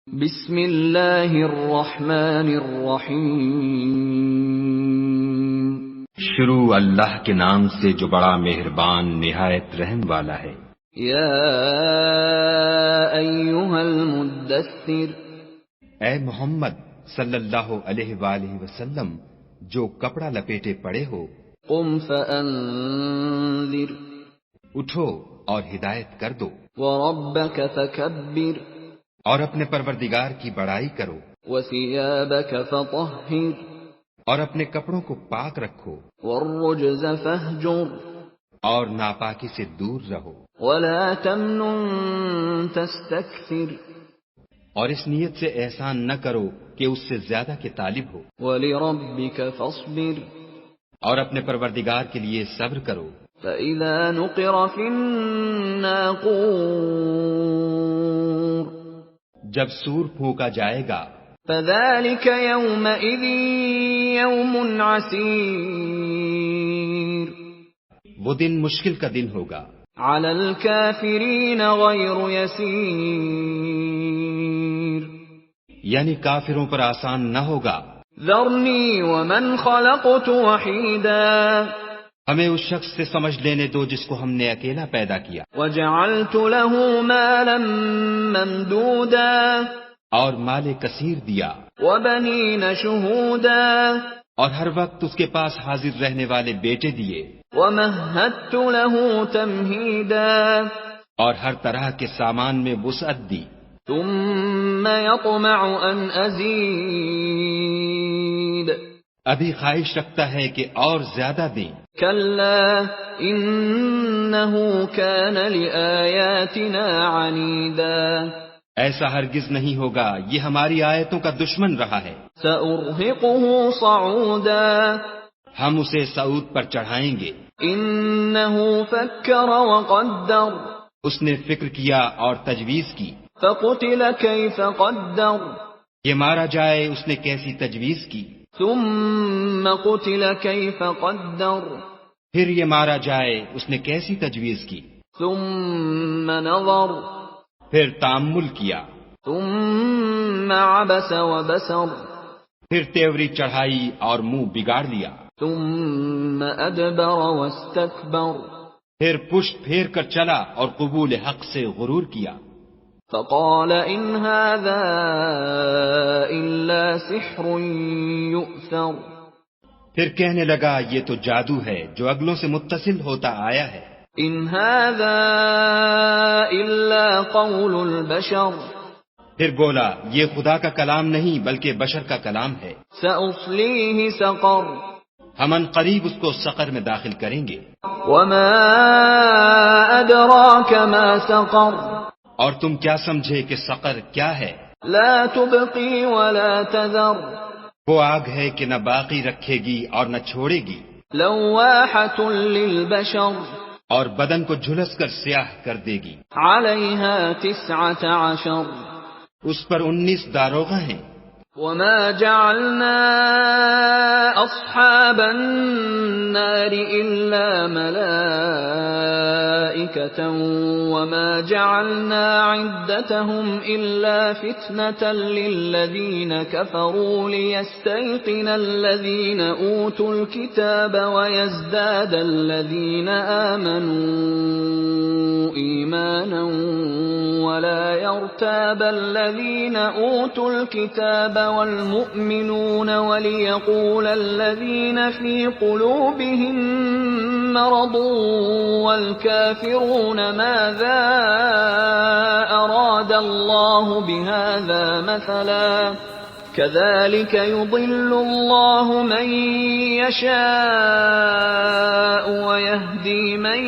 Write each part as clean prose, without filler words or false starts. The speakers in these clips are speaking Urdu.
بسم اللہ الرحمن الرحیم شروع اللہ کے نام سے جو بڑا مہربان نہایت رحم والا ہے۔ یا ایھا المدثر، اے محمد صلی اللہ علیہ وآلہ وسلم جو کپڑا لپیٹے پڑے ہو، قم فانذر، اٹھو اور ہدایت کر دو، وربک فکبر، اور اپنے پروردگار کی بڑائی کرو، وثیابک فطہر، اور اپنے کپڑوں کو پاک رکھو، والرجز فاہجر، اور ناپاکی سے دور رہو، ولا تمنن تستکثر، اور اس نیت سے احسان نہ کرو کہ اس سے زیادہ کے طالب ہو، ولربک فاصبر، اور اپنے پروردگار کے لیے صبر کرو۔ فإذا نقر في الناقور، جب سور پھونکا جائے گا، فذلك يومئذ يوم عسير، وہ دن مشکل کا دن ہوگا، على الكافرين غير يسير، یعنی کافروں پر آسان نہ ہوگا۔ ذرني ومن خلقت وحيدا، ہمیں اس شخص سے سمجھ لینے دو جس کو ہم نے اکیلا پیدا کیا، وجعلت له مالا ممدودا، اور مال کثیر دیا، وبنين شهودا، اور ہر وقت اس کے پاس حاضر رہنے والے بیٹے دیے، ومهدت له تمهيدا، اور ہر طرح کے سامان میں وسعت دی، ثم يطمع ان ازيد، ابھی خواہش رکھتا ہے کہ اور زیادہ دیں۔ كلا انه كان لآياتنا عنيدا، ایسا ہرگز نہیں ہوگا، یہ ہماری آیتوں کا دشمن رہا ہے، سأرهقه صعودا، ہم اسے صعود پر چڑھائیں گے۔ انه فكر وقدر، اس نے فکر کیا اور تجویز کی، فقتل كيف قدر، یہ مارا جائے اس نے کیسی تجویز کی، ثم قتل كيف قدر، پھر یہ مارا جائے اس نے کیسی تجویز کی، ثم نظر، پھر تأمل کیا، ثم عبس وبسر، پھر تیوری چڑھائی اور منہ بگاڑ لیا، ثم ادبر واستكبر، پھر پشت پھیر کر چلا اور قبول حق سے غرور کیا، فقال ان هذا الا سحر يؤثر، پھر کہنے لگا یہ تو جادو ہے جو اگلوں سے متصل ہوتا آیا ہے، ان هذا الا قول البشر، پھر بولا یہ خدا کا کلام نہیں بلکہ بشر کا کلام ہے، سأصليه سقر، ہم ان قریب اس کو سقر میں داخل کریں گے۔ وما ادراك ما سقر، اور تم کیا سمجھے کہ سقر کیا ہے؟ لا تبقي ولا تذر، وہ آگ ہے کہ نہ باقی رکھے گی اور نہ چھوڑے گی، لواحة للبشر، اور بدن کو جھلس کر سیاہ کر دے گی، عليها 19، اس پر 19 داروغہ ہیں۔ وما جعلنا اصحاب النار الا ملائكة وما جعلنا عدتهم الا فتنة للذين كفروا ليستيقن الذين اوتوا الكتاب ويزداد الذين آمنوا ايمانا ولا يرتاب الذين اوتوا الكتاب والمؤمنون وليقول الذين في قلوبهم مرض والكافرون ماذا أراد الله بهذا مثلا كذلك يضل الله من يشاء ويهدي من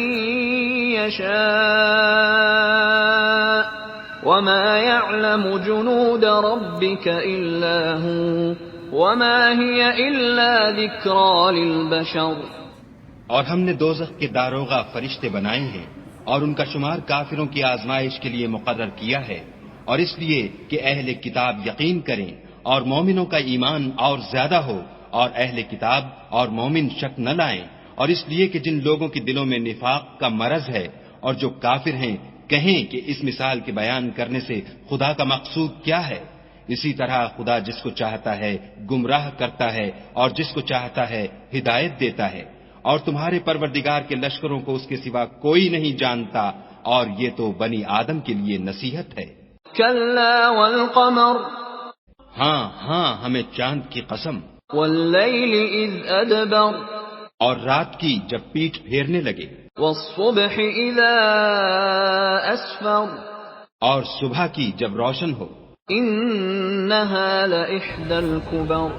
يشاء وما يعلم جنود ربك إلا هو وما هي إلا ذكرى للبشر۔ اور ہم نے دوزخ کے داروغہ فرشتے بنائے ہیں اور ان کا شمار کافروں کی آزمائش کے لیے مقرر کیا ہے، اور اس لیے کہ اہل کتاب یقین کریں اور مومنوں کا ایمان اور زیادہ ہو، اور اہل کتاب اور مومن شک نہ لائیں، اور اس لیے کہ جن لوگوں کے دلوں میں نفاق کا مرض ہے اور جو کافر ہیں کہیں کہ اس مثال کے بیان کرنے سے خدا کا مقصود کیا ہے؟ اسی طرح خدا جس کو چاہتا ہے گمراہ کرتا ہے اور جس کو چاہتا ہے ہدایت دیتا ہے، اور تمہارے پروردگار کے لشکروں کو اس کے سوا کوئی نہیں جانتا، اور یہ تو بنی آدم کے لیے نصیحت ہے۔ كلا والقمر ہاں ہاں، ہمیں چاند کی قسم، والليل إذ أدبر اور رات کی جب پیٹھ پھیرنے لگے، والصبح إذا أسفر اور صبح کی جب روشن ہو، إنها لإحدى الكبر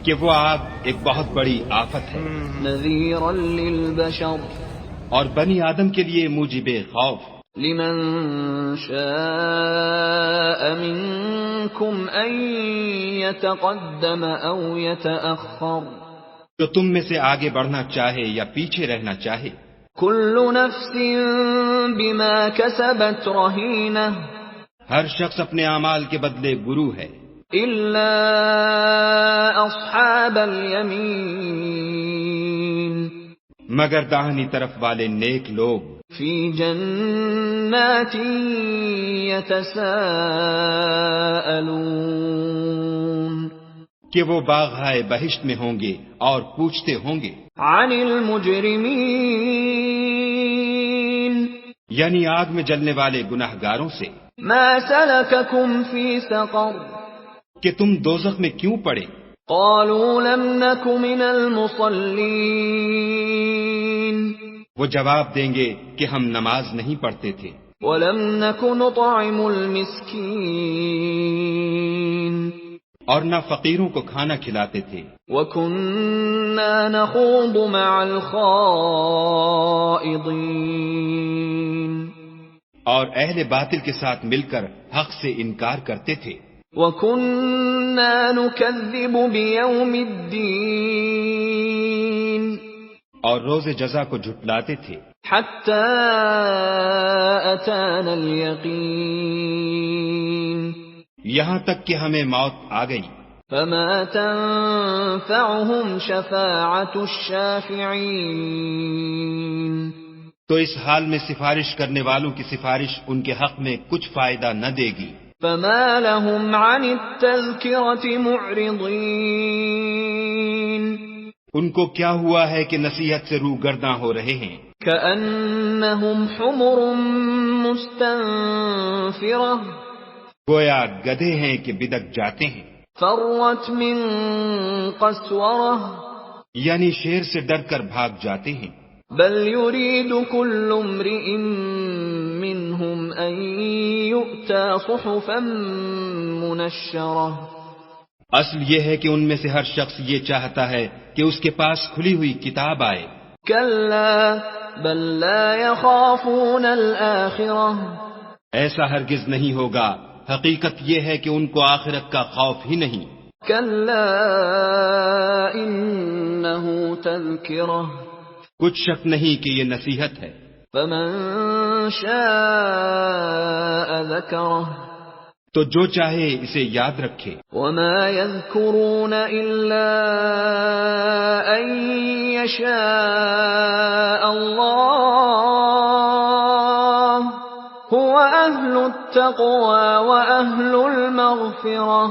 کہ وہ آگ ایک بہت بڑی آفت ہے، نذيرا للبشر اور بنی آدم کے لیے موجب خوف، لمن شاء منكم أن يتقدم أو يتأخر جو تم میں سے آگے بڑھنا چاہے یا پیچھے رہنا چاہے، كل نفس بما كسبت رهينة ہر شخص اپنے اعمال کے بدلے گرو ہے، إلا أصحاب اليمين مگر داہنی طرف والے نیک لوگ في جنات يتساءلون کہ وہ باغہائے بہشت میں ہوں گے اور پوچھتے ہوں گے عن المجرمين یعنی آگ میں جلنے والے گناہگاروں سے، ما سلككم في سقر کہ تم دوزخ میں کیوں پڑے؟ قالوا لم نك من المصلين وہ جواب دیں گے کہ ہم نماز نہیں پڑھتے تھے، ولم نك نطعم المسكين اور نہ فقیروں کو کھانا کھلاتے تھے، وكنا نخوض مع الخائضين اور اہل باطل کے ساتھ مل کر حق سے انکار کرتے تھے، وكنا نكذب بيوم الدين اور روز جزا کو جھٹلاتے تھے، حتى أتانا اليقين یہاں تک کہ ہمیں موت آ گئی، فما تنفعهم شفاعة الشافعين تو اس حال میں سفارش کرنے والوں کی سفارش ان کے حق میں کچھ فائدہ نہ دے گی۔ فما لهم عن التذكرة معرضين ان کو کیا ہوا ہے کہ نصیحت سے روگرداں ہو رہے ہیں، كأنهم حمر مستنفرة گویا گدھے ہیں کہ بدک جاتے ہیں، فرت من قسورة یعنی شیر سے ڈر کر بھاگ جاتے ہیں، بل يريد كل امرئ منهم أن يؤتى صحفا منشرة اصل یہ ہے کہ ان میں سے ہر شخص یہ چاہتا ہے کہ اس کے پاس کھلی ہوئی کتاب آئے، كلا بل لا يخافون الآخرة ایسا ہرگز نہیں ہوگا، حقیقت یہ ہے کہ ان کو آخرت کا خوف ہی نہیں، كلا إنه تذكرة کچھ شک نہیں کہ یہ نصیحت ہے، فمن شاء ذكره تو جو چاہے اسے یاد رکھے، وما يذكرون إلا أن يشاء الله هو أهل التقوى وأهل المغفرة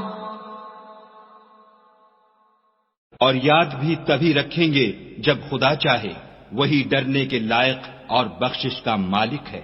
اور یاد بھی تبھی رکھیں گے جب خدا چاہے، وہی ڈرنے کے لائق اور بخشش کا مالک ہے۔